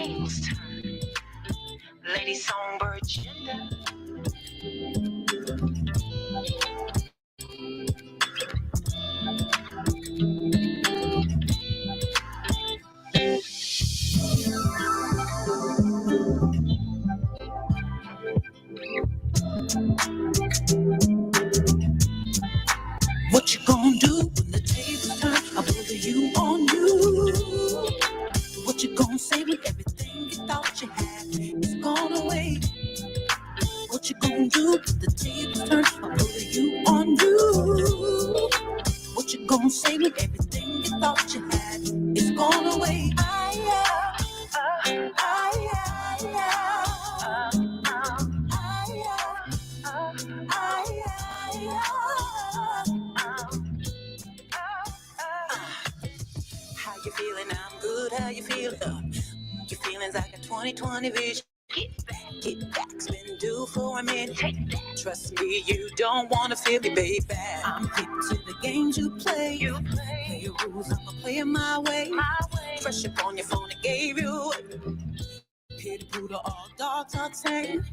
tables turn. Lady Songbird, Jinda. What you gonna do when the tables turn? I'll put you on you. What you gonna say when everything you thought you had is gone away? What you gonna do when the tables turn? I'll put you on you. What you gonna say when everything you thought you had is gone away? How you feeling? I'm good. How you feeling? Your feelings like a 20/20 vision. Get back's been due for a minute. Trust me, you don't wanna feel me, baby. I'm hip to the games you play. Play your rules, I'ma play it my way. Fresh up on your phone, I gave you Pity poodle, all dogs are tame.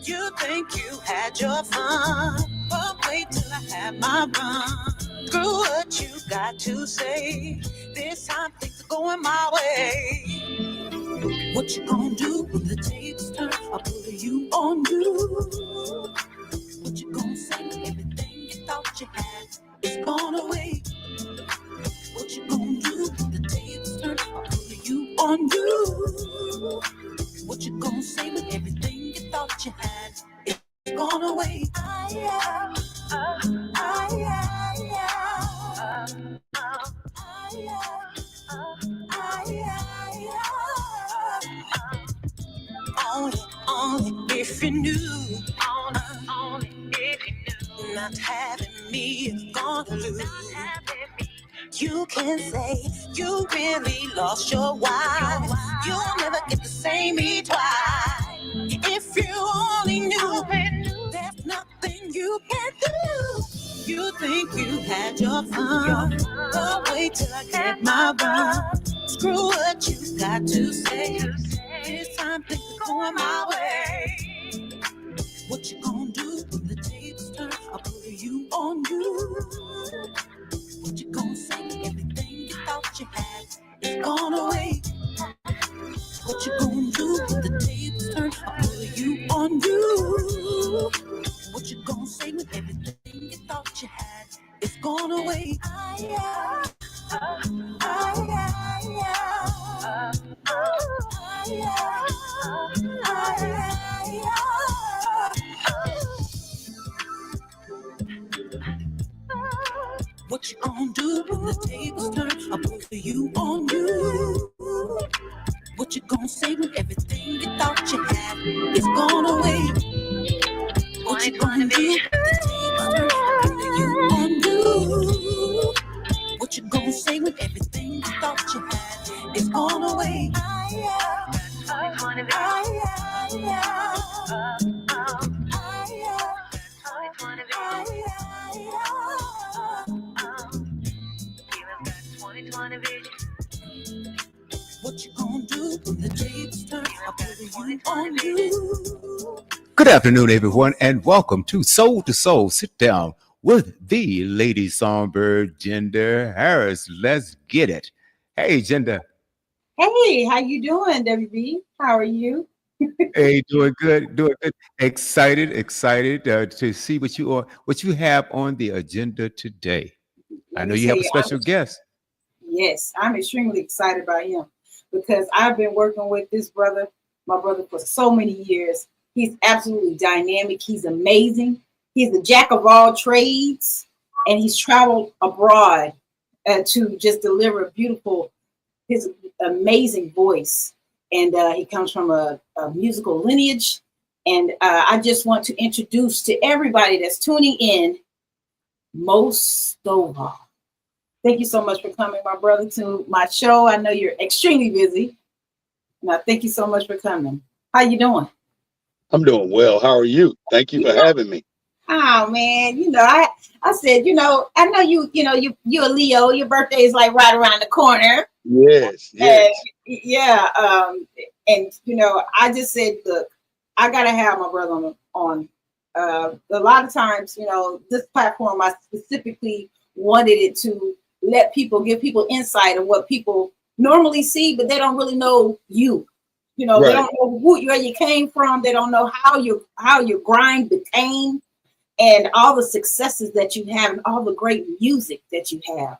You think you had your fun, but wait till I have my run. Screw what you got to say. This time things are going my way. What you gonna do when the tables turn? I'll put you on you. What you gonna say when everything you thought you had is gone away? What you gonna do when the tables turn? I'll put you on you. What you gonna say when everything you thought you had is gone away? Only if you knew, only if you knew, not having me is gonna lose. You can say you really lost your wife. You'll never get to say me twice. If you only knew, there's nothing you can do. You think you had your fun, but wait till I get my run. Screw what you got to say. This time things are going my way. What you gonna do when the tables turn? I'll put you on you. What you gonna say when everything you thought you had is gone away? What you gonna do when the tables turn? I'll put you on you. What you gonna say when everything you thought you had is gone away? What you gonna do when the tables turn? I'll put you on you. What you gonna say when everything you thought you had is gone away? What you gonna do when the tables turn? I'll put you on you. What you gonna say when everything you thought you had is gone away? What you gonna do when the tables turn? I'll put you on you. Good afternoon, everyone, and welcome to Soul to Soul. Sit down with the Lady Songbird, Jinda Harris. Let's get it. Hey, Jinda. Hey, how you doing, WB? How are you? Hey, doing good, doing good. Excited to see what you have on the agenda today. I know you have a special guest. Yes, I'm extremely excited about him because I've been working with my brother, for so many years. He's absolutely dynamic. He's amazing. He's a jack of all trades, and he's traveled abroad to just deliver his amazing voice. And he comes from a musical lineage. And I just want to introduce to everybody that's tuning in, Mo Stovall. Thank you so much for coming, my brother, to my show. I know you're extremely busy. Now, thank you so much for coming. How you doing? I'm doing well. How are you? Thank you for having me. Oh man, I said, I know you're a Leo. Your birthday is like right around the corner. Yes. Yeah. And I just said, look, I gotta have my brother on. A lot of times, this platform, I specifically wanted it to give people insight of what people normally see, but they don't really know you. They don't know where you came from. They don't know how your grind became, and all the successes that you have, and all the great music that you have.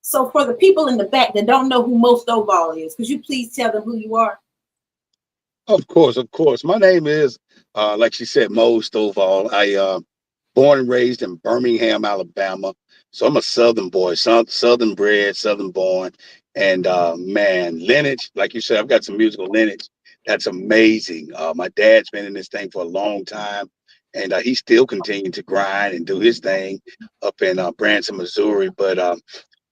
So for the people in the back that don't know who Mo Stovall is, could you please tell them who you are? Of course, of course. My name is, like she said, Mo Stovall. I born and raised in Birmingham, Alabama. So I'm a Southern boy, Southern bred, Southern born. And man, lineage, like you said, I've got some musical lineage. That's amazing. My dad's been in this thing for a long time, and he's still continuing to grind and do his thing up in Branson, Missouri. But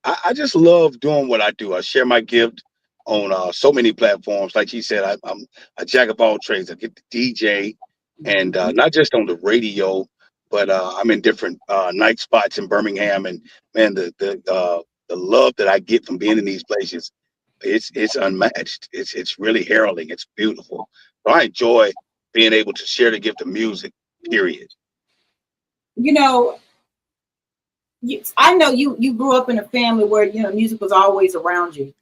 I just love doing what I do. I share my gift on so many platforms. Like she said, I'm a jack of all trades. I get to DJ, and not just on the radio, but I'm in different night spots in Birmingham. And man, the love that I get from being in these places, it's unmatched. It's really heralding. It's beautiful. So I enjoy being able to share the gift of music. Period. I know you grew up in a family where music was always around you.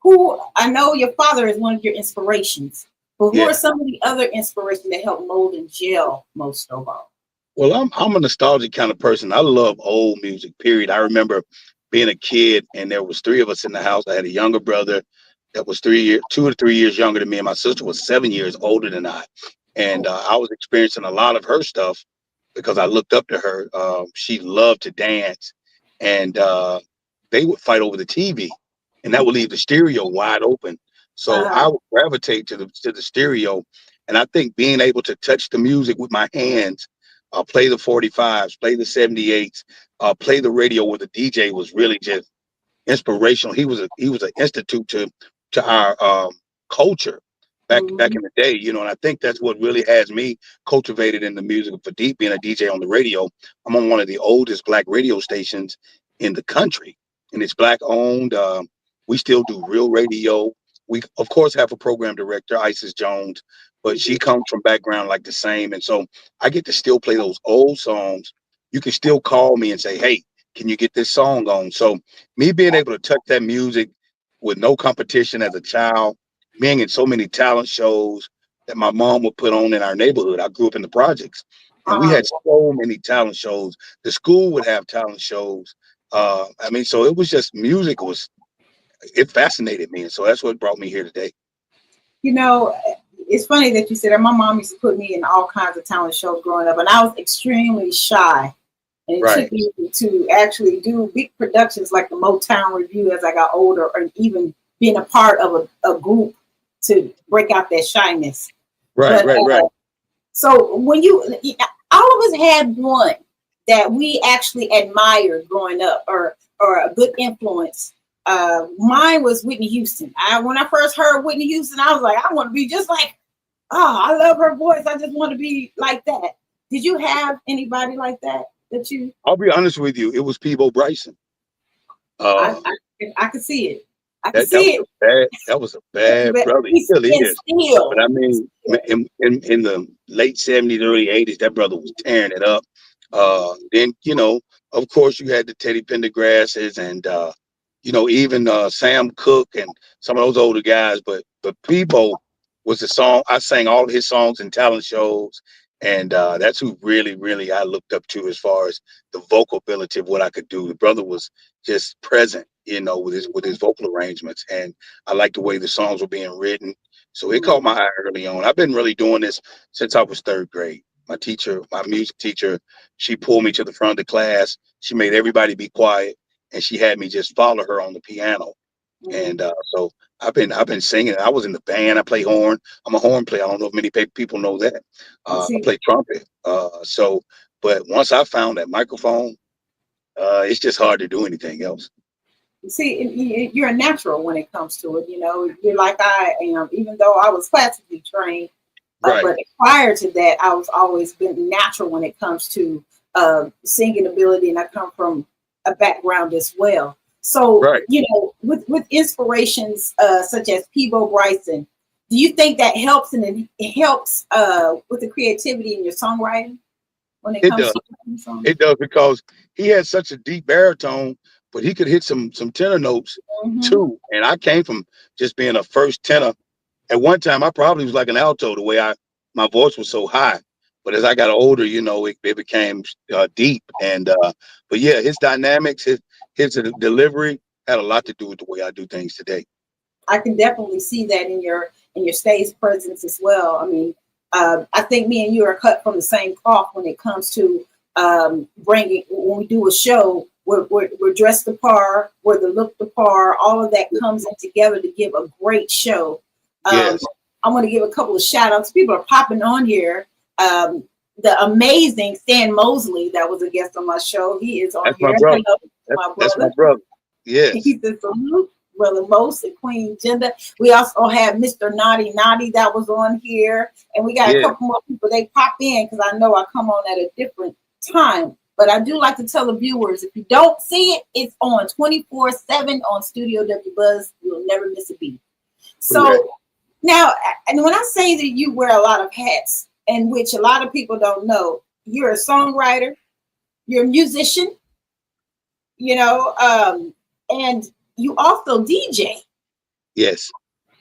Who I know your father is one of your inspirations, but who are some of the other inspirations that help mold and gel Mo Stovall? Well, I'm a nostalgic kind of person. I love old music. Period. I remember being a kid, and there was three of us in the house. I had a younger brother that was 2 or 3 years younger than me, and my sister was 7 years older than I. And I was experiencing a lot of her stuff because I looked up to her. She loved to dance, and they would fight over the TV, and that would leave the stereo wide open. So I would gravitate to the stereo, and I think being able to touch the music with my hands, play the 45s, play the 78s, play the radio with the DJ was really just inspirational. He was an institute to our culture back in the day, and I think that's what really has me cultivated in the music for deep being a DJ on the radio. I'm on one of the oldest black radio stations in the country, and it's black owned. We still do real radio. We of course have a program director, Isis Jones, but she comes from background like the same, and so I get to still play those old songs. You can still call me and say, "Hey, can you get this song on?" So me being able to touch that music with no competition as a child, being in so many talent shows that my mom would put on in our neighborhood. I grew up in the projects, and we had so many talent shows. The school would have talent shows. So it was just music it fascinated me, and so that's what brought me here today. It's funny that you said that. My mom used to put me in all kinds of talent shows growing up, and I was extremely shy. And it took me to actually do big productions like the Motown Review as I got older, or even being a part of a group to break out that shyness. Right. So when all of us had one that we actually admired growing up, or a good influence. Mine was Whitney Houston. When I first heard Whitney Houston, I was like, I want to be just like, I love her voice. I just want to be like that. Did you have anybody like that you? I'll be honest with you. It was Peabo Bryson. I could see it. I could see it. That was a bad brother. He still is. But I mean, in the late 70s, early 80s, that brother was tearing it up. Then, of course, you had the Teddy Pendergrasses and, even Sam Cooke and some of those older guys. But Peabo was the song. I sang all of his songs in talent shows. And that's who really, really I looked up to as far as the vocal ability of what I could do. The brother was just present, with his vocal arrangements. And I liked the way the songs were being written. So it caught my eye early on. I've been really doing this since I was third grade. My music teacher, she pulled me to the front of the class. She made everybody be quiet, and she had me just follow her on the piano. And so I've been singing. I was in the band. I play horn. I'm a horn player. I don't know if many people know that. I play trumpet. But once I found that microphone, it's just hard to do anything else. See, you're a natural when it comes to it. You're like I am, even though I was classically trained. But prior to that, I was always been natural when it comes to singing ability, and I come from a background as well. So, Right. with inspirations such as Peebo Bryson, do you think that helps, and it helps with the creativity in your songwriting when it It comes does. to writing songs? It does because he had such a deep baritone, but he could hit some tenor notes Hmm. too. And I came from just being a first tenor. At one time, I probably was like an alto the way my voice was so high. But as I got older, it became deep. And but yeah, his dynamics, his delivery had a lot to do with the way I do things today. I can definitely see that in your stage presence as well. I mean, I think me and you are cut from the same cloth when it comes to bringing when we do a show. We're dressed the par, we're the look the par. All of that comes in together to give a great show. Yes, I want to give a couple of shout outs. People are popping on here. The amazing Stan Mosley that was a guest on my show. He is on that's my here. brother. Hello, my That's my brother. brother. Yes, He said salute, Brother Most and Queen Jinda. We also have Mr. Naughty Naughty that was on here. And we got a yeah. couple more people. They pop in because I know I come on at a different time. But I do like to tell the viewers, if you don't see it, it's on 24/7 on Studio W Buzz. You'll never miss a beat. Correct. So now, and when I say that you wear a lot of hats, and which a lot of people don't know, you're a songwriter, you're a musician, and you also DJ. Yes.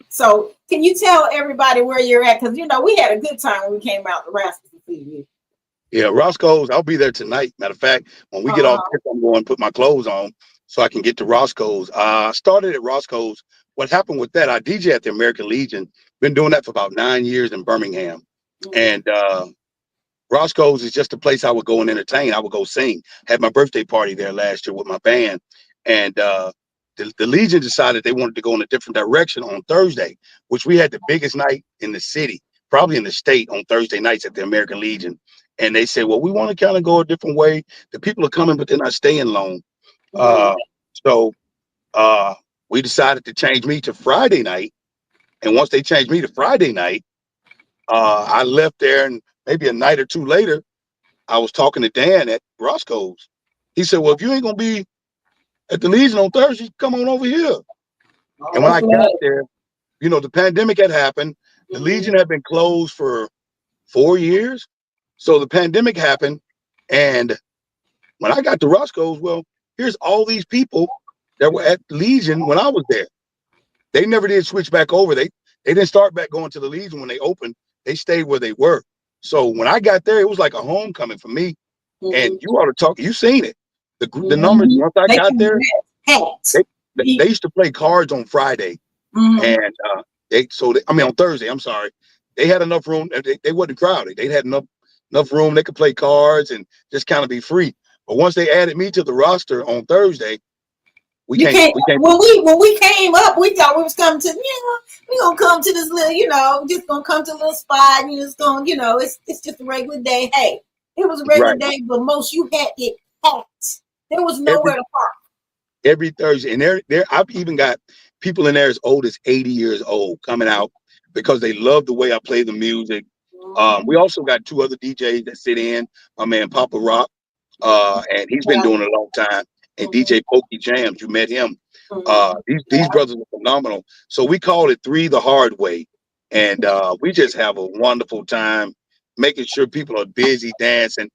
So can you tell everybody where you're at? Because we had a good time when we came out to Rascals to see you. Yeah, Roscoe's, I'll be there tonight. Matter of fact, when we get off Uh-huh. this, I'm going to put my clothes on so I can get to Roscoe's. I started at Roscoe's. What happened with that, I DJ at the American Legion. Been doing that for about 9 years in Birmingham. Mhm. And Roscoe's is just a place I would go and entertain. I would go sing. Had my birthday party there last year with my band. And the Legion decided they wanted to go in a different direction on Thursday, which we had the biggest night in the city, probably in the state on Thursday nights at the American Legion. And they said, well, we want to kind of go a different way. The people are coming, but they're not staying long. Mhm. Uh, so uh, we decided to change me to Friday night. And once they changed me to Friday night, I left there, and maybe a night or two later, I was talking to Dan at Roscoe's. He said, well, if you ain't going to be at the Legion on Thursday, come on over here. Oh, And when that's I got love. there, the pandemic had happened. The Mhm. Legion had been closed for 4 years. So the pandemic happened. And when I got to Roscoe's, well, here's all these people that were at Legion when I was there. They never did switch back over. They didn't start back going to the Legion when they opened. They stayed where they were. So when I got there, it was like a homecoming for me. And Mhm. you ought to talk. You seen it. The numbers. Mhm. Once I They got can there, wear hats. they they used to play cards on Friday, Mhm. and on Thursday. I'm sorry. They had enough room. They wasn't crowded. They had enough room. They could play cards and just kind of be free. But once they added me to the roster on Thursday, we You can't. can't. We can't. When we came up, we thought we was coming to we gonna come to this little just gonna come to a little spot and it's gonna it's just a regular day. Hey, it was a regular Right. day, but most you had it packed. There was Every nowhere to park. every Thursday, and there I've even got people in there as old as 80 years old coming out because they love the way I play the music. We Mhm. also got two other DJs that sit in. My man Papa Rock, and he's been Yeah. doing it a long time. And Mhm. DJ Pokey Jams, you met him. Mhm. These brothers are phenomenal. So we call it Three the Hard Way, and we just have a wonderful time making sure people are busy dancing.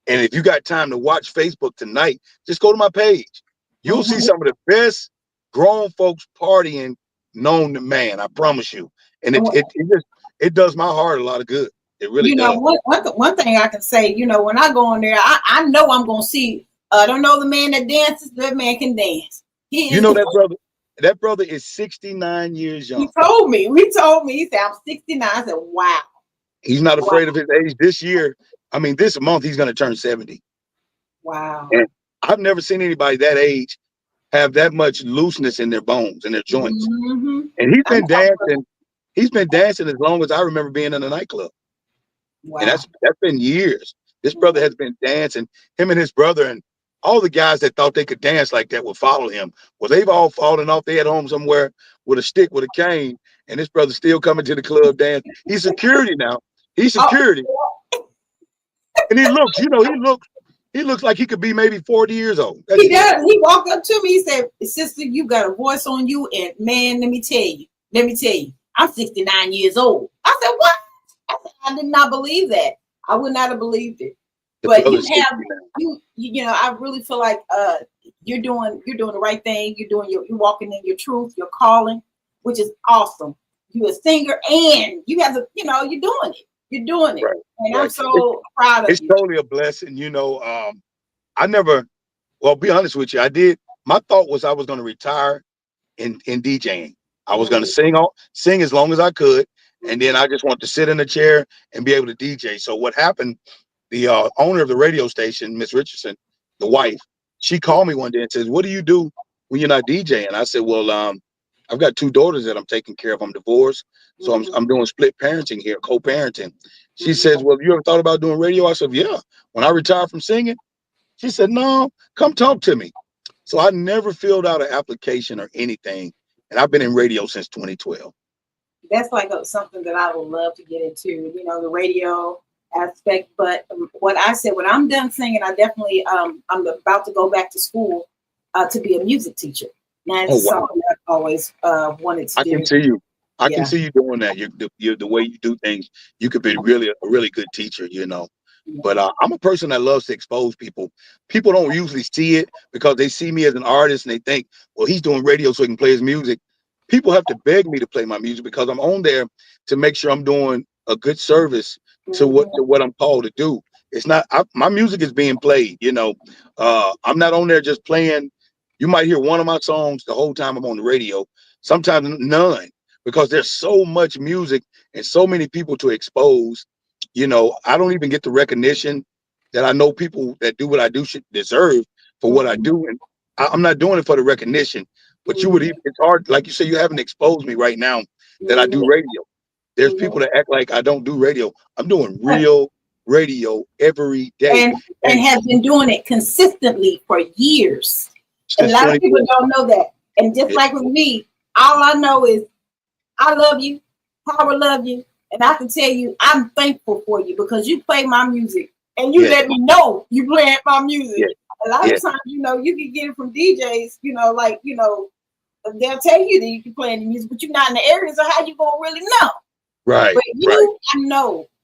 And if you got time to watch Facebook tonight, just go to my page. You'll see Mhm. some of the best grown folks partying known to man. I promise you. And it does my heart a lot of good. It really does. One thing I can say, when I go in there, I know I'm gonna see. I don't know the man that dances. That man can dance. He You is. know that brother. That brother is 69 years He young. told me. We told me. He said I'm 69. I said, wow, He's not wow, afraid of his age. This year, I mean, this month he's going to turn 70. wow. And I've never seen anybody that age have that much looseness in their bones and their joints. Mm-hmm. And he's I'm been talking. dancing. He's been dancing as long as I remember being in a nightclub. And Wow. that's been years. This brother Mhm. has been dancing. Him and his brother and all the guys that thought they could dance like that would follow him. Well, they've all fallen off. They at home somewhere with a stick, with a cane, and this brother's still coming to the club dance. He's security now. He's Oh, security, and he he looks like he could be maybe 40 years old. That's He it. does. He walked up to me. He said, "Sister, you got a voice on you, and man, let me tell you, I'm 69 years old." I said, "What?" I said, "I did not believe that. I would not have believed it." The But you brother's 60 have now. you know, I really feel like you're doing the right thing. You're walking in your truth, your calling, which is awesome. You're a singer, and you have the, you're doing it. You're doing it, Right, and I'm right. so proud of It's you. totally a blessing. I never, well, be honest with you, I did. My thought was I was going to retire in DJing. I was going to sing as long as I could, and then I just want to sit in a chair and be able to DJ. So what happened? The owner of the radio station, Miss Richardson, the wife, she called me one day and says, "What do you do when you're not DJing?" I said, "Well, I've got two daughters that I'm taking care of. I'm divorced, so I'm doing split parenting here, co-parenting." She says, "Well, you ever thought about doing radio?" I said, "Yeah. When I retire from singing." She said, "No, come talk to me." So I never filled out an application or anything, and I've been in radio since 2012. That's like something that I would love to get into, the radio aspect. But what I said, when I'm done singing, I definitely, I'm about to go back to school to be a music teacher. Now, Oh it's wow! something I've always wanted to I can do. see you. I can Yeah. see you doing that. You're the way you do things. You could be really a really good teacher. But I'm a person that loves to expose people. People don't usually see it because they see me as an artist and they think, well, he's doing radio so he can play his music. People have to beg me to play my music because I'm on there to make sure I'm doing a good service to what I'm called to do. It's not my music is being played. I'm not on there just playing. You might hear one of my songs the whole time I'm on the radio. Sometimes none, because there's so much music and so many people to expose. I don't even get the recognition that I know people that do what I do should deserve for what I do. And I'm not doing it for the recognition, but it's hard. Like you say, you haven't exposed me right now that I do radio. There's people that act like I don't do radio. I'm doing real radio every day. And And have been doing it consistently for years. A since lot of people 2012. don't know that. And just Yeah. like with me, all I know is I love you, Howard love you, and I can tell you I'm thankful for you because you play my music and you Yes. let me know you playing my music. Yes. A lot Yes. of times, you can get it from DJs, they'll tell you that you can play the music, but you're not in the area, so how you gonna really know? Right. But Right.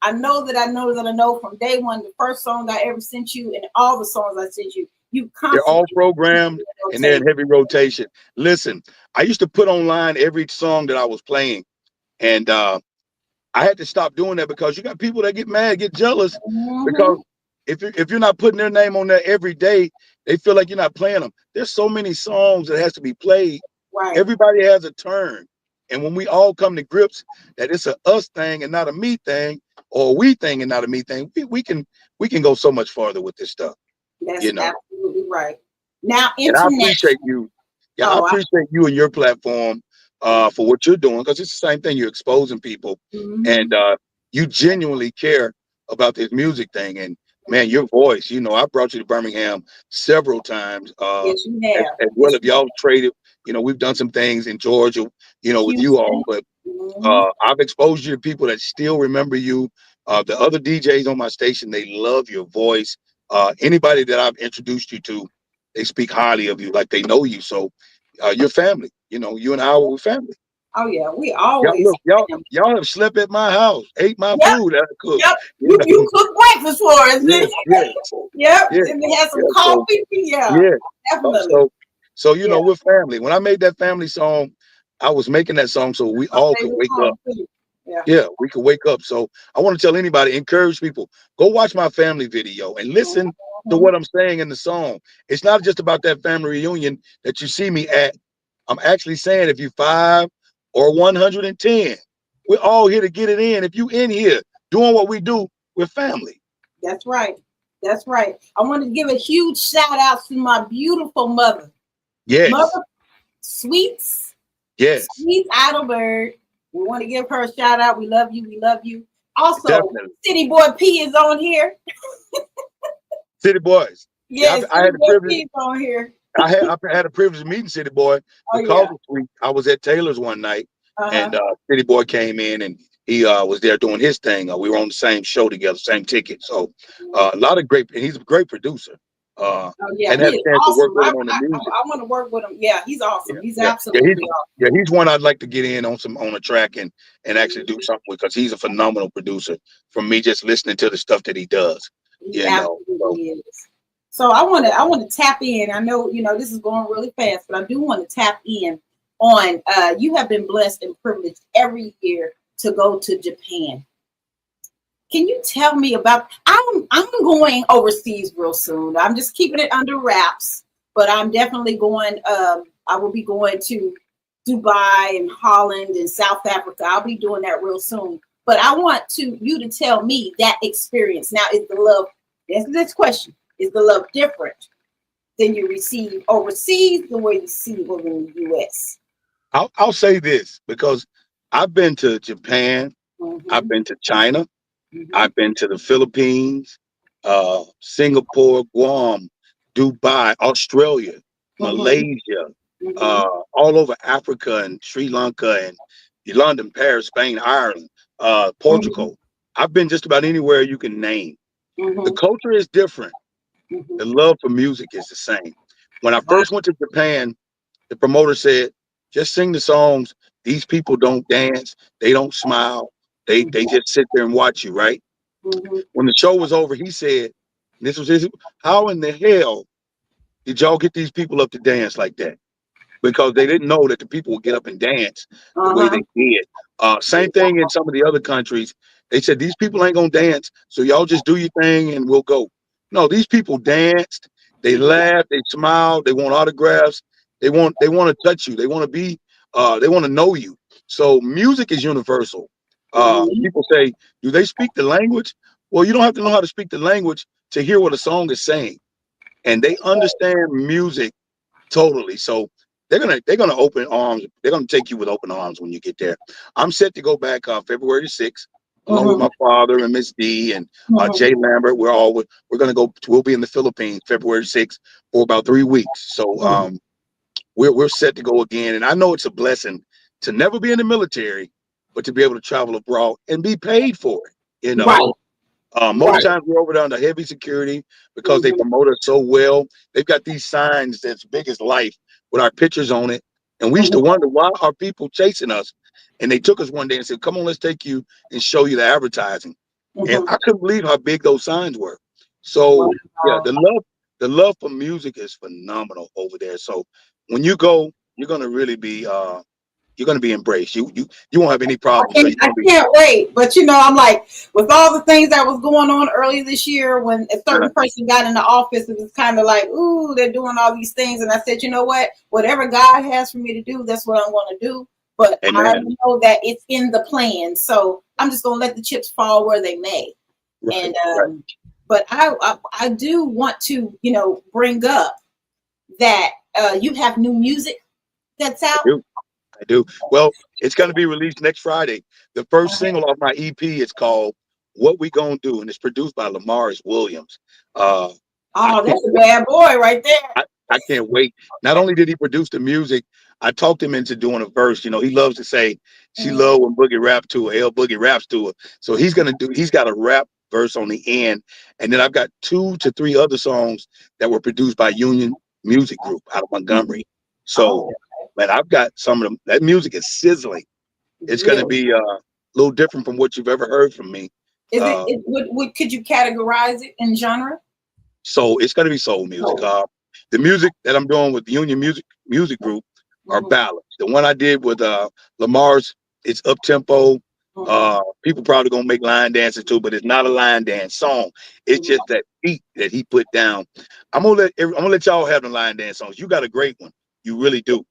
I know from day one, the first song I ever sent you and all the songs I sent you, you They're all constantly programmed and they're in heavy rotation. Listen, I used to put online every song that I was playing, and I had to stop doing that because you got people that get mad, get jealous, because if you're not putting their name on there every day, they feel like you're not playing them. There's so many songs that has to be played. right. Everybody has a turn, and when we all come to grips that it's a us thing and not a me thing, or a we thing and not a me thing, we can go so much farther with this stuff. That's You know. absolutely right. Now, And I international. appreciate you. Yeah, I Oh, appreciate you and your platform for what you're doing, because it's the same thing. You're exposing people, and you genuinely care about this music thing. And man, your voice. I brought you to Birmingham several times. yes, you As, have. as well, Yes, if y'all traded, we've done some things in Georgia, with you all. Houston. But I've exposed you to people that still remember you. The other DJs on my station, they love your voice. Anybody that I've introduced you to, they speak highly of you, like they know you. So you're family. You and I were family. Oh yeah, we Y'all always. look, y'all have slept at my house, ate my Yep, food that I cooked. yep. You know, You cook breakfast for us. yeah, yeah, Yep, yeah, and they had some yeah. So coffee. Yeah, yeah, definitely. so Yeah, we're family. When I made that family song, I was making that song so we my all could favorite wake up. song too. Yeah. Yeah, we could wake up. So I want to tell anybody, encourage people, go watch my family video and listen to what I'm saying in the song. It's not just about that family reunion that you see me at. I'm actually saying if you 5 or 110, we're all here to get it in. If you in here doing what we do, we're family. That's right. That's right. I want to give a huge shout out to my beautiful mother, Yes, Mother Sweets, yes, Sweet Idlebird. We want to give her a shout out. We love you. We love you. Also, definitely. City Boy P is on here. City Boys. Yes, I had City the Boy privilege. P is on here. I had a privilege of meeting City Boy Oh because yeah. of Sweet. I was at Taylor's one night, Uh-huh. and City Boy came in and He was there doing his thing. We were on the same show together, same ticket. So a lot of great. And he's a great producer. Oh yeah, And he had a is chance to work awesome. with him on the music. I want to work with him. Yeah, he's Yeah, awesome. He's yeah, yeah. absolutely Yeah, awesome. he's one I'd like to get in on a track and actually do something with, because he's a phenomenal producer. From me just listening to the stuff that he does, He you know. So absolutely is. So I want to tap in. I know, this is going really fast, but I do want to tap in on you have been blessed and privileged every year to go to Japan. Can you tell me about I'm going overseas real soon. I'm just keeping it under wraps, but I'm definitely going I will be going to Dubai and Holland and South Africa. I'll be doing that real soon. But I want you to tell me that experience. Now, is the love, that's the next question. Is the love different than you receive overseas the way you see it over in the US? I'll say this, because I've been to Japan, I've Mm-hmm, been to China, mm-hmm, I've been to the Philippines, Singapore, Guam, Dubai, Australia, mm-hmm, Malaysia, mm-hmm, all over Africa and Sri Lanka and London, Paris, Spain, Ireland, mm-hmm, Portugal. I've been just about anywhere you can name. The mm-hmm, culture is different. mm-hmm. The love for music is the same. When I Wow. first went to Japan, the promoter said, just sing the songs. These people don't dance. They don't smile. They just sit there and watch you, right? Mm-hmm. When the show was over, he said, and this was his, how in the hell did y'all get these people up to dance like that? Because they didn't know that the people would get up and dance the way Uh-huh. they did. Same thing in some of the other countries. They said, these people ain't gonna dance, so y'all just do your thing and we'll go. No, these people danced, they laughed, they smiled, they want autographs, they want to touch you, they want to be, they want to know you. So music is universal. Mm-hmm. People say, do they speak the language? Well, you don't have to know how to speak the language to hear what a song is saying. And they understand music totally. So they're gonna open arms. They're gonna take you with open arms when you get there. I'm set to go back February 6th, along with Mm-hmm. my father and Miss D and Mm-hmm. Jay Lambert. We're gonna go. We'll be in the Philippines February 6th for about 3 weeks. So we're set to go again. And I know it's a blessing to never be in the military, but to be able to travel abroad and be paid for it. You know, Right. most Right. times we're over there under heavy security because they Mm-hmm. promote us so well. They've got these signs that's big as life with our pictures on it. And we used to Mm-hmm. wonder, why are people chasing us? And they took us one day and said, come on, let's take you and show you the advertising. And Mm-hmm. I couldn't believe how big those signs were. Wow. So yeah, the love for music is phenomenal over there. So when you go, you're gonna be embraced. You won't have any problems. So you're I gonna be can't wait. But I'm like, with all the things that was going on earlier this year, when a certain person got in the office, it was kind of like, ooh, they're doing all these things. And I said, you know what? Whatever God has for me to do, that's what I'm going to do. But I amen. know that it's in the plan. So I'm just going to let the chips fall where they may. Right, And, right. but I do want to, bring up that you have new music that's I out. do. I do. Well, it's going to be released next Friday. The first single off my EP is called "What We Gonna Do," and it's produced by Lamar's Williams. Uh, I Oh, can't, that's a bad boy right there. I can't wait. Not only did he produce the music, I talked him into doing a verse. You know, he loves to say she Mhm. loved when Boogie rap to her, L Boogie raps to her. So he's got a rap verse on the end, and then I've got 2 to 3 other songs that were produced by Union Music Group out of Montgomery. So, Oh, man, I've got some of them. That music is sizzling. It's going to really? be a little different from what you've ever heard from me. Is Uh, could you categorize it in genre? so it's going to be soul music. No. The music that I'm doing with the Union Music Group are Mhm, ballads. The one I did with Lamar's, it's up tempo. mhm, People probably gonna make line dances too, but it's not a line dance song. It's mhm. just that beat that he put down. I'm gonna let y'all have the line dance songs. You got a great one, you really do.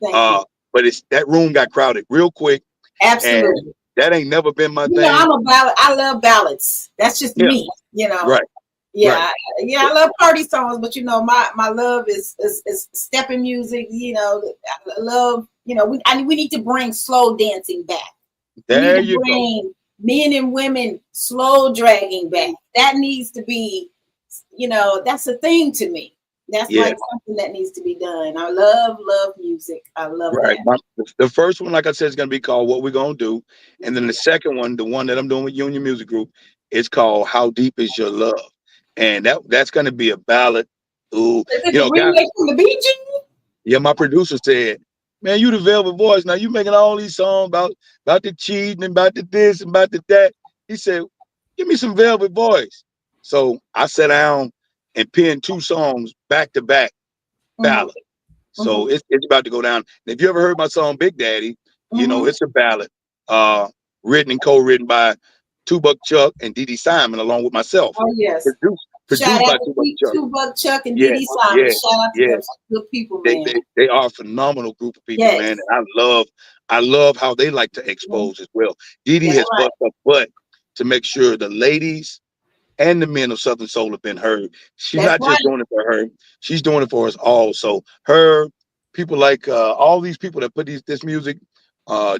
Thank you. Uh, but it's that room got crowded real quick, and Absolutely. that ain't never been my thing. I'm a ballad. I love ballads. That's just Yeah, me. right, right. Yeah, yeah. I love party songs, but my love is stepping music. I love. We need to bring slow dancing back. We need There to you go. bring men and women slow dragging back. That needs to be. That's a thing to me. That's Yeah, like something that needs to be done. I love music. I love right. that. The first one, like I said, is going to be called "What We're Gonna Do," and then the second one, the one that I'm doing with Union Music Group, is called "How Deep Is Your Love," and that's going to be a ballad. Ooh, Is it you the know, guys. remake from the Bee Gees? Yeah, my producer said, "Man, you the Velvet Voice. Now you making all these songs about the cheating and about the this and about the that." He said, "Give me some Velvet Voice." So I sat down and penned two songs back to back Mm-hmm, ballad. So mm-hmm, it's about to go down. And if you ever heard my song Big Daddy, you know mm-hmm. it's a ballad, uh, written and co-written by Two Buck Chuck and Dee Dee Simon, along with myself. Oh yes. Produced Shout produced out by to Two Buck Chuck. Two Buck Chuck and Yes, Dee Dee Simon. yes, Shout out to yes. them, some good people, They, man. they they are a phenomenal group of people, man. Yes, And I love how they like to mhm. expose as well. Dee Dee That's has right. bust her butt to make sure the ladies and the men of Southern Soul have been heard. She's That's not right. just doing it for her; she's doing it for us all. So her people like all these people that put this music,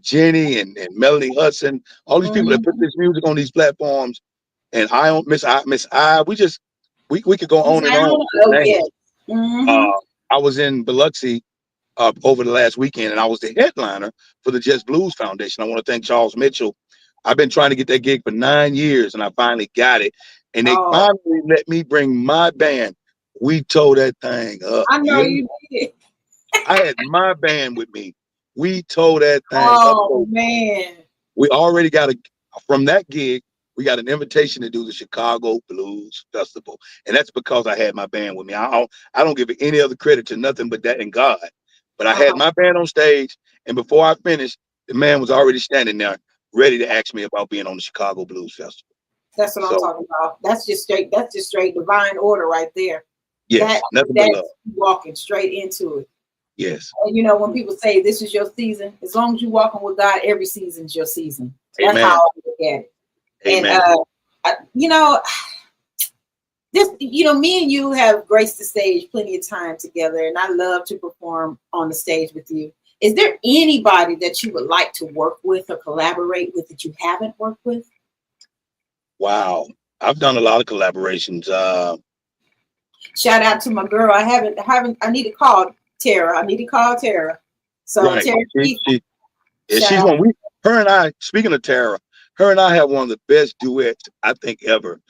Jenny and Melanie Hudson, all these people that put Mm-hmm. this music on these platforms, and I don't Miss I. We could go on and on with Oh names. yes. Mm-hmm. Uh, I was in Biloxi over the last weekend, and I was the headliner for the Just Blues Foundation. I want to thank Charles Mitchell. I've been trying to get that gig for 9 years, and I finally got it. And they Oh, finally let me bring my band. We tore that thing up. I know You, you did. I had my band with me. We tore that thing up. Oh So man. we already got from that gig. We got an invitation to do the Chicago Blues Festival, and that's because I had my band with me. I don't give any other credit to nothing but that and God. But I had Uh-huh. my band on stage, and before I finished, the man was already standing there, ready to ask me about being on the Chicago Blues Festival. That's what I'm So talking about. That's just straight divine order right there. That yes, nothing but love. that's walking straight into it. Yes, And you know, when people say this is your season, as long as you're walking with God, every season's your season. That's how amen, I look at it. And amen. you know, this, you know, me and you have graced the stage plenty of time together, and I love to perform on the stage with you. Is there anybody that you would like to work with or collaborate with that you haven't worked with? Wow, I've done a lot of collaborations. Shout out to my girl. I need to call Tara. I need to call Tara. So Right, Tara, yeah, shout she's out. one. Her and I. Speaking of Tara, her and I have one of the best duets I think ever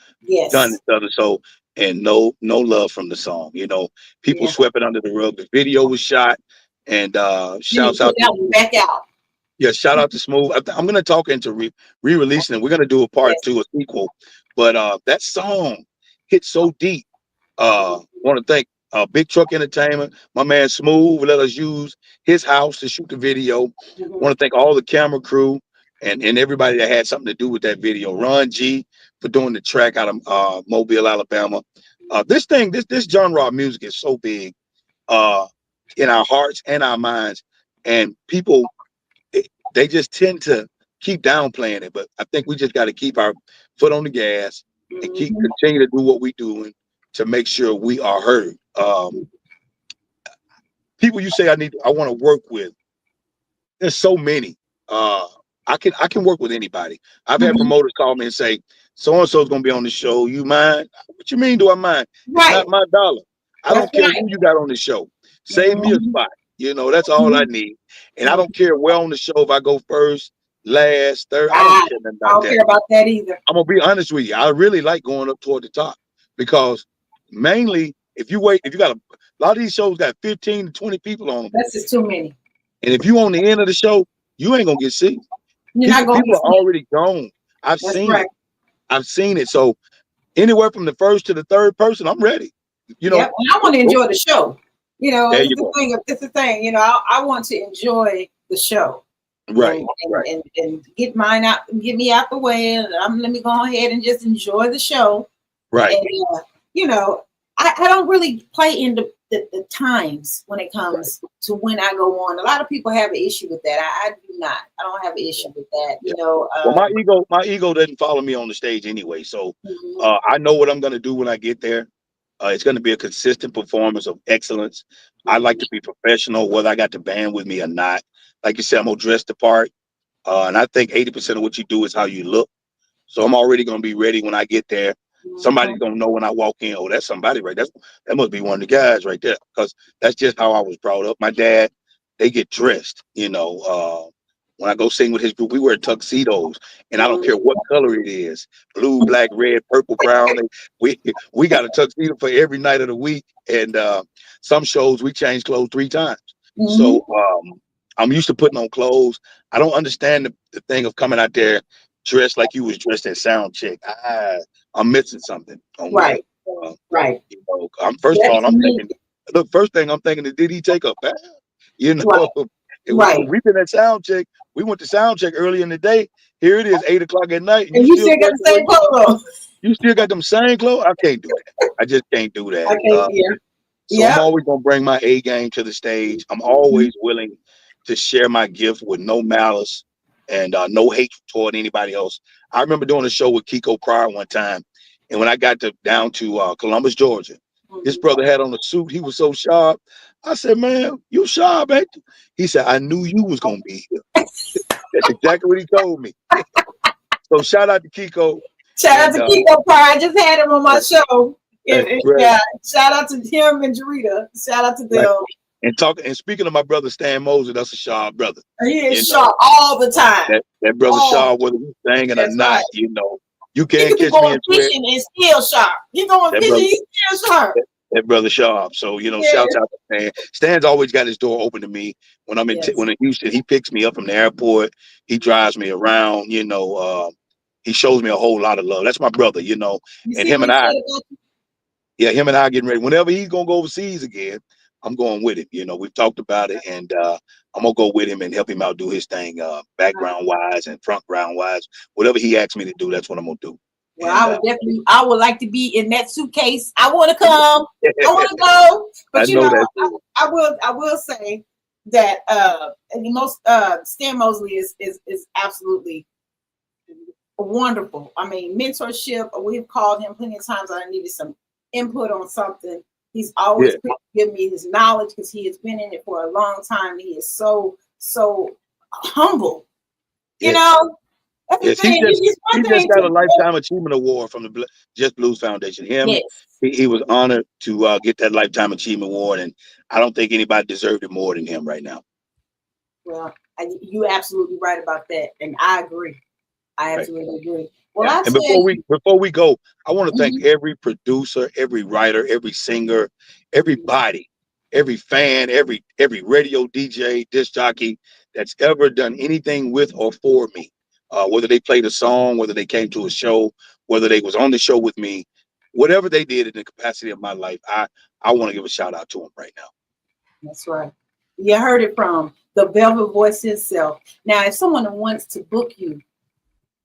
done Yes. each other. So, and no love from the song. You know, people Yeah. swept it under the rug. The video was shot, and You need to shouts put out to that one back out. yeah, shout out to Smooth. I'm gonna talk into re-releasing it. We're gonna do a part Yes. two, a sequel. But that song hit so deep. Want to thank Big Truck Entertainment, my man Smooth, let us use his house to shoot the video. Mhm. Want to thank all the camera crew and everybody that had something to do with that video. Ron G for doing the track out of Mobile, Alabama. This genre of music is so big uh, in our hearts and our minds, and people they just tend to keep downplaying it. But I think we just got to keep our foot on the gas and keep Mhm. continue to do what we're doing to make sure we are heard. People you say I want to work with. There's so many. Uh, I can work with anybody. I've had Mhm. promoters call me and say, so and so is gonna be on the show. You mind? What you mean? Do I mind? It's Right. not my dollar. I That's don't care right. who you got on the show. Save me a Mhm. spot. You know, that's all I Mhm. need. And I Mhm. don't care where on the show if I go first, last, third. I don't I, care nothing I about don't that. care about that either. I'm gonna be honest with you. I really like going up toward the top because mainly if you got a lot of these shows got 15 to 20 people on them, That's just too many. and if you on the end of the show, you ain't gonna get seats. You're not People gonna people get are me. already gone. I've That's seen right. it. I've seen it. So anywhere from the first to the third person, I'm ready. You know, Yep. And I want to oh, enjoy the show. You know, there it's you the go. thing. It's the thing. You know, I want to enjoy the show Right, right, and get mine out, get me out the way. And let me go ahead and just enjoy the show. right, And you know, I don't really play in the times when it comes to when I go on. A lot of people have an issue with that. I do not. I don't have an issue with that. yeah. You know, Well, my ego doesn't follow me on the stage anyway. So mhm, I know what I'm gonna do when I get there. It's gonna be a consistent performance of excellence. I like mhm. to be professional, whether I got the band with me or not. Like you said, I'm gonna dress the part. And I think 80% of what you do is how you look. So I'm already gonna be ready when I get there. Somebody's gonna know when I walk in. Oh, that's somebody right. That must be one of the guys right there. Because that's just how I was brought up. My dad, they get dressed. When I go sing with his group, we wear tuxedos, and I don't care what color it is, blue, black, red, purple, brown. We got a tuxedo for every night of the week, and some shows we change clothes 3 times. So I'm used to putting on clothes. I don't understand the thing of coming out there dressed like you was dressed at sound check. I'm missing something on Right. that. Right. First of all, I'm Definitely. thinking, look, first thing I'm thinking is, did he take a bath? Right. Right. We've been at sound check. We went to sound check early in the day. Here it is, 8 o'clock at night, And you still got the same clothes on. You still got them same clothes? I can't do that. I just can't do that. I can't. So I'm always gonna bring my A game to the stage. I'm always willing to share my gift with no malice and no hate toward anybody else. I remember doing a show with Kiko Pryor one time, and when I got down to Columbus, Georgia, this brother had on a suit. He was so sharp. I said, "Man, you sharp, ain't you?" He said, "I knew you was gonna be here." That's exactly what he told me. So shout out to Kiko. Shout out to Kiko Pryor. I just had him on my show. Yeah, shout out to him and Jarita. Shout out to them. And speaking of my brother Stan Moser, that's a sharp brother. He is sharp all the time. That brother sharp, whether he's singing or not, you can't catch me in fishing and still sharp. He going fishing, he's still sharp. That brother sharp. So shouts out to Stan. Stan's always got his door open to me when I'm in Houston. He picks me up from the airport. He drives me around. He shows me a whole lot of love. That's my brother. And him and I. Yeah, him and I getting ready. Whenever he's gonna go overseas again, I'm going with him. We've talked about it, and I'm gonna go with him and help him out do his thing, background wise and front ground wise. Whatever he asks me to do, that's what I'm gonna do. Well, and, I would like to be in that suitcase. I want to come. I want to go. But I will say that Stan Mosley is absolutely wonderful. I mean, mentorship. We've called him plenty of times. I needed some input on something. He's always given me his knowledge because he has been in it for a long time. He is so humble. Yes, he just got a Lifetime Achievement Award from the Just Blues Foundation. He was honored to get that Lifetime Achievement Award, and I don't think anybody deserved it more than him right now. Well, you're absolutely right about that, and I agree. I absolutely agree. Well, and before we go, I want to thank every producer, every writer, every singer, everybody, every fan, every radio DJ, disc jockey that's ever done anything with or for me. Whether they played a song, whether they came to a show, whether they was on the show with me, whatever they did in the capacity of my life, I want to give a shout out to them right now. That's right. You heard it from the Velvet Voice itself. Now, if someone wants to book you,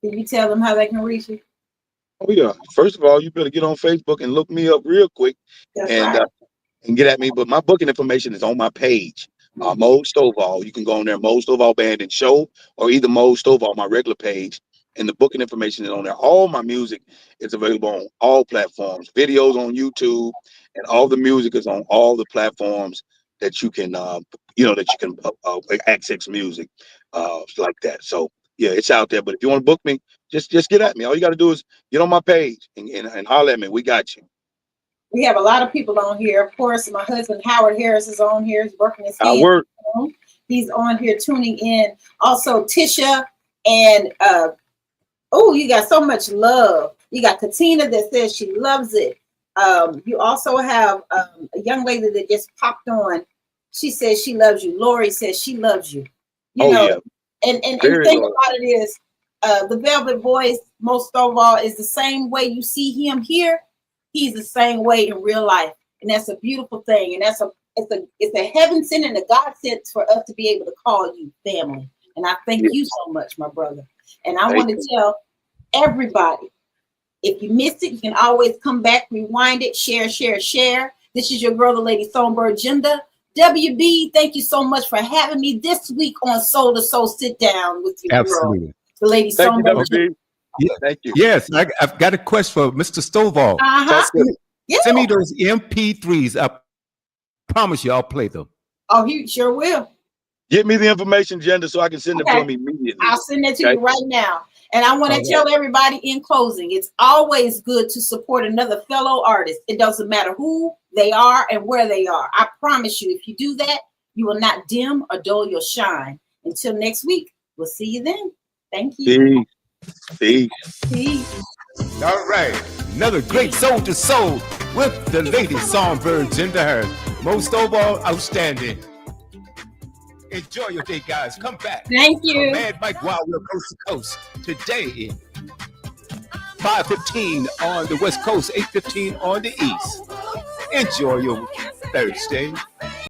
can you tell them how they can reach you? Oh yeah. First of all, you better get on Facebook and look me up real quick and get at me. But my booking information is on my page. Mo Stovall. You can go on there, Mo Stovall Band and Show, or either Mo Stovall, my regular page, and the booking information is on there. All my music is available on all platforms, videos on YouTube, and all the music is on all the platforms that you can, access music, like that. So yeah, it's out there. But if you want to book me, just get at me. All you got to do is get on my page and holler at me. We got you. We have a lot of people on here. Of course, my husband Howard Harris is on here. He's working his hands. He's on here tuning in. Also, Tisha and you got so much love. You got Katina that says she loves it. You also have a young lady that just popped on. She says she loves you. Lori says she loves you. And the thing about it is, the Velvet Voice, most of all, is the same way you see him here. He's the same way in real life, and that's a beautiful thing. And it's a heaven sent and a God sent for us to be able to call you family. And I thank you so much, my brother. And I want to tell everybody, if you missed it, you can always come back, rewind it, share. This is your girl, the lady Songbird Jinda. WB, thank you so much for having me this week on Soul to Soul Sit Down with you, girl. The lady Songbird. Yeah, thank you. Yes, I've got a question for Mr. Stovall. Send me those MP3s. I promise you I'll play them. Oh, he sure will. Get me the information, Jinda, so I can send it to him immediately. I'll send it to you right now. And I want to All tell everybody in closing, it's always good to support another fellow artist. It doesn't matter who they are and where they are. I promise you, if you do that, you will not dim or dull your shine. Until next week, we'll see you then. Thank you. Peace. Peace. All right. Another great Soul to Soul with the lady Songbird, Jinda Harris. Most of all, outstanding. Enjoy your day, guys. Come back. Thank you. Mad Mike Wild Will Coast to Coast today. 5:15 on the West Coast, 8:15 on the East. Enjoy your Thursday.